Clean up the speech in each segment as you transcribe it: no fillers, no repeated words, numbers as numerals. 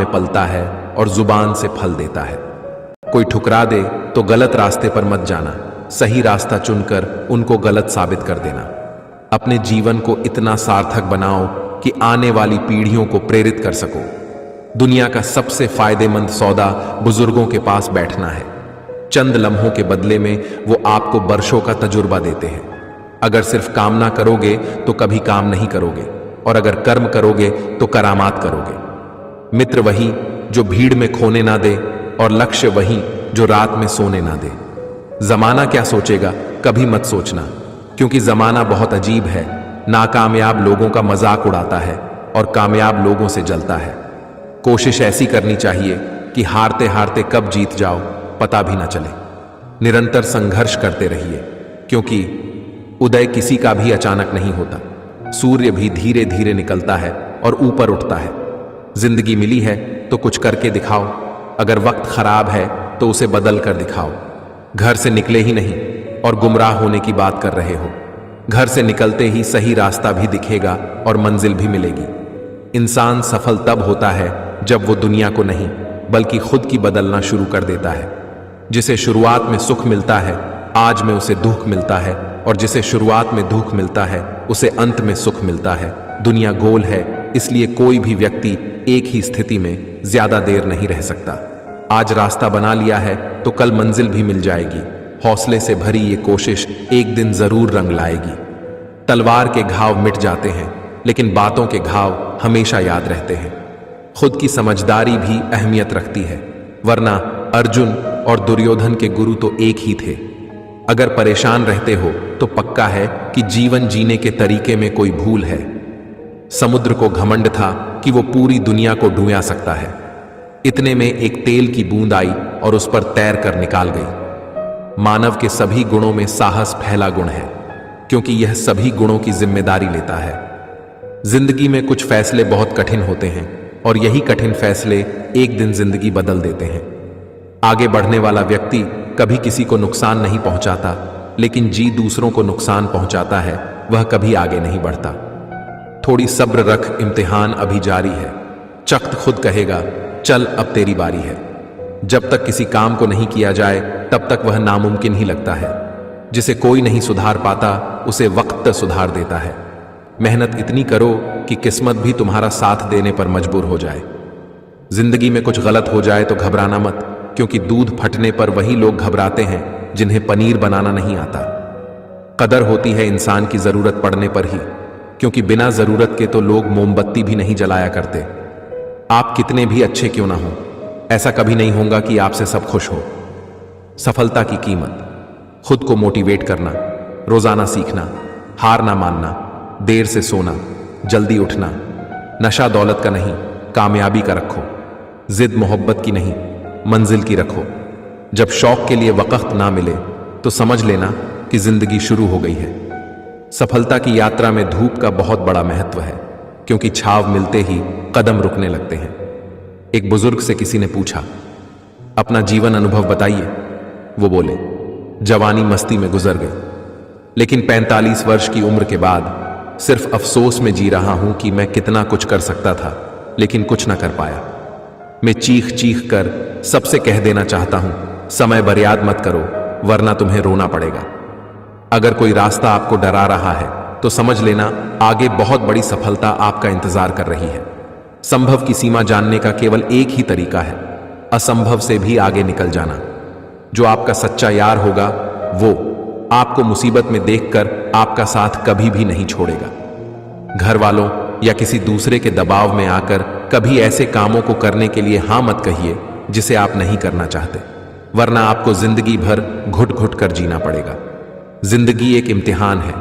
में पलता है और जुबान से फल देता है। कोई ठुकरा दे तो गलत रास्ते पर मत जाना, सही रास्ता चुनकर उनको गलत साबित कर देना। अपने जीवन को इतना सार्थक बनाओ कि आने वाली पीढ़ियों को प्रेरित कर सको। दुनिया का सबसे फायदेमंद सौदा बुजुर्गों के पास बैठना है। चंद लम्हों के बदले में वो आपको वर्षों का तजुर्बा देते हैं। अगर सिर्फ कामना करोगे तो कभी काम नहीं करोगे, और अगर कर्म करोगे तो करामात करोगे। मित्र वही जो भीड़ में खोने ना दे, और लक्ष्य वही जो रात में सोने ना दे। जमाना क्या सोचेगा कभी मत सोचना, क्योंकि जमाना बहुत अजीब है। नाकामयाब लोगों का मजाक उड़ाता है और कामयाब लोगों से जलता है। कोशिश ऐसी करनी चाहिए कि हारते हारते कब जीत जाओ पता भी ना चले। निरंतर संघर्ष करते रहिए, क्योंकि उदय किसी का भी अचानक नहीं होता। सूर्य भी धीरे धीरे निकलता है और ऊपर उठता है। जिंदगी मिली है तो कुछ करके दिखाओ। अगर वक्त खराब है तो उसे बदल कर दिखाओ। घर से निकले ही नहीं और गुमराह होने की बात कर रहे हो। घर से निकलते ही सही रास्ता भी दिखेगा और मंजिल भी मिलेगी। इंसान सफल तब होता है जब वो दुनिया को नहीं बल्कि खुद की बदलना शुरू कर देता है। जिसे शुरुआत में सुख मिलता है आज में उसे दुख मिलता है, और जिसे शुरुआत में दुख मिलता है उसे अंत में सुख मिलता है। दुनिया गोल है, इसलिए कोई भी व्यक्ति एक ही स्थिति में ज्यादा देर नहीं रह सकता। आज रास्ता बना लिया है तो कल मंजिल भी मिल जाएगी। हौसले से भरी ये कोशिश एक दिन जरूर रंग लाएगी। तलवार के घाव मिट जाते हैं, लेकिन बातों के घाव हमेशा याद रहते हैं। खुद की समझदारी भी अहमियत रखती है, वरना अर्जुन और दुर्योधन के गुरु तो एक ही थे। अगर परेशान रहते हो तो पक्का है कि जीवन जीने के तरीके में कोई भूल है। समुद्र को घमंड था कि वो पूरी दुनिया को डुबा सकता है। इतने में एक तेल की बूंद आई और उस पर तैर कर निकाल गई। मानव के सभी गुणों में साहस पहला गुण है, क्योंकि यह सभी गुणों की जिम्मेदारी लेता है। जिंदगी में कुछ फैसले बहुत कठिन होते हैं, और यही कठिन फैसले एक दिन जिंदगी बदल देते हैं। आगे बढ़ने वाला व्यक्ति कभी किसी को नुकसान नहीं पहुंचाता, लेकिन जी दूसरों को नुकसान पहुंचाता है वह कभी आगे नहीं बढ़ता। थोड़ी सब्र रख, इम्तिहान अभी जारी है। चख्त खुद कहेगा चल अब तेरी बारी है। जब तक किसी काम को नहीं किया जाए तब तक वह नामुमकिन ही लगता है। जिसे कोई नहीं सुधार पाता उसे वक्त सुधार देता है। मेहनत इतनी करो कि किस्मत भी तुम्हारा साथ देने पर मजबूर हो जाए। जिंदगी में कुछ गलत हो जाए तो घबराना मत, क्योंकि दूध फटने पर वही लोग घबराते हैं जिन्हें पनीर बनाना नहीं आता। कदर होती है इंसान की जरूरत पड़ने पर ही, क्योंकि बिना जरूरत के तो लोग मोमबत्ती भी नहीं जलाया करते। आप कितने भी अच्छे क्यों ना हो, ऐसा कभी नहीं होगा कि आपसे सब खुश हो। सफलता की कीमत, खुद को मोटिवेट करना, रोजाना सीखना, हार ना मानना, देर से सोना, जल्दी उठना। नशा दौलत का नहीं, कामयाबी का रखो। जिद मोहब्बत की नहीं, मंजिल की रखो। जब शौक के लिए वक्त ना मिले तो समझ लेना कि जिंदगी शुरू हो गई है। सफलता की यात्रा में धूप का बहुत बड़ा महत्व है, क्योंकि छाव मिलते ही कदम रुकने लगते हैं। एक बुजुर्ग से किसी ने पूछा, अपना जीवन अनुभव बताइए। वो बोले, जवानी मस्ती में गुजर गई, लेकिन 45 वर्ष की उम्र के बाद सिर्फ अफसोस में जी रहा हूं कि मैं कितना कुछ कर सकता था लेकिन कुछ ना कर पाया। मैं चीख चीख कर सबसे कह देना चाहता हूं, समय बर्बाद मत करो, वरना तुम्हें रोना पड़ेगा। अगर कोई रास्ता आपको डरा रहा है तो समझ लेना आगे बहुत बड़ी सफलता आपका इंतजार कर रही है। संभव की सीमा जानने का केवल एक ही तरीका है, असंभव से भी आगे निकल जाना। जो आपका सच्चा यार होगा वो आपको मुसीबत में देखकर आपका साथ कभी भी नहीं छोड़ेगा। घर वालों या किसी दूसरे के दबाव में आकर कभी ऐसे कामों को करने के लिए हां मत कहिए जिसे आप नहीं करना चाहते, वरना आपको जिंदगी भर घुट घुट कर जीना पड़ेगा। जिंदगी एक इम्तिहान है,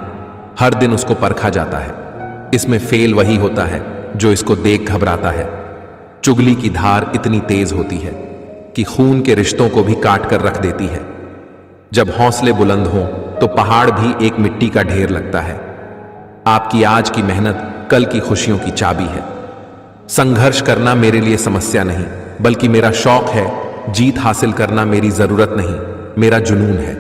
हर दिन उसको परखा जाता है। इसमें फेल वही होता है जो इसको देख घबराता है। चुगली की धार इतनी तेज होती है कि खून के रिश्तों को भी काट कर रख देती है। जब हौसले बुलंद हों तो पहाड़ भी एक मिट्टी का ढेर लगता है। आपकी आज की मेहनत कल की खुशियों की चाबी है। संघर्ष करना मेरे लिए समस्या नहीं, बल्कि मेरा शौक है। जीत हासिल करना मेरी जरूरत नहीं, मेरा जुनून है।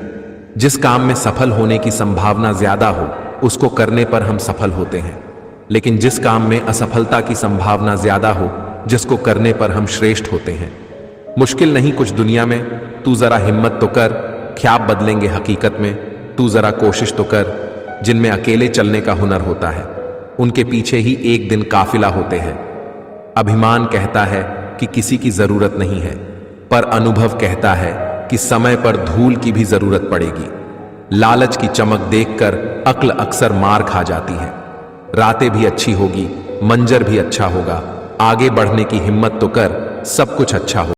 जिस काम में सफल होने की संभावना ज्यादा हो उसको करने पर हम सफल होते हैं, लेकिन जिस काम में असफलता की संभावना ज्यादा हो जिसको करने पर हम श्रेष्ठ होते हैं। मुश्किल नहीं कुछ दुनिया में, तू जरा हिम्मत तो कर, ख्याब बदलेंगे हकीकत में, तू जरा कोशिश तो कर। जिनमें अकेले चलने का हुनर होता है उनके पीछे ही एक दिन काफिला होते हैं। अभिमान कहता है कि किसी की जरूरत नहीं है, पर अनुभव कहता है कि समय पर धूल की भी जरूरत पड़ेगी। लालच की चमक देखकर अक्ल अक्सर मार खा जाती है। रातें भी अच्छी होगी, मंजर भी अच्छा होगा, आगे बढ़ने की हिम्मत तो कर, सब कुछ अच्छा होगा।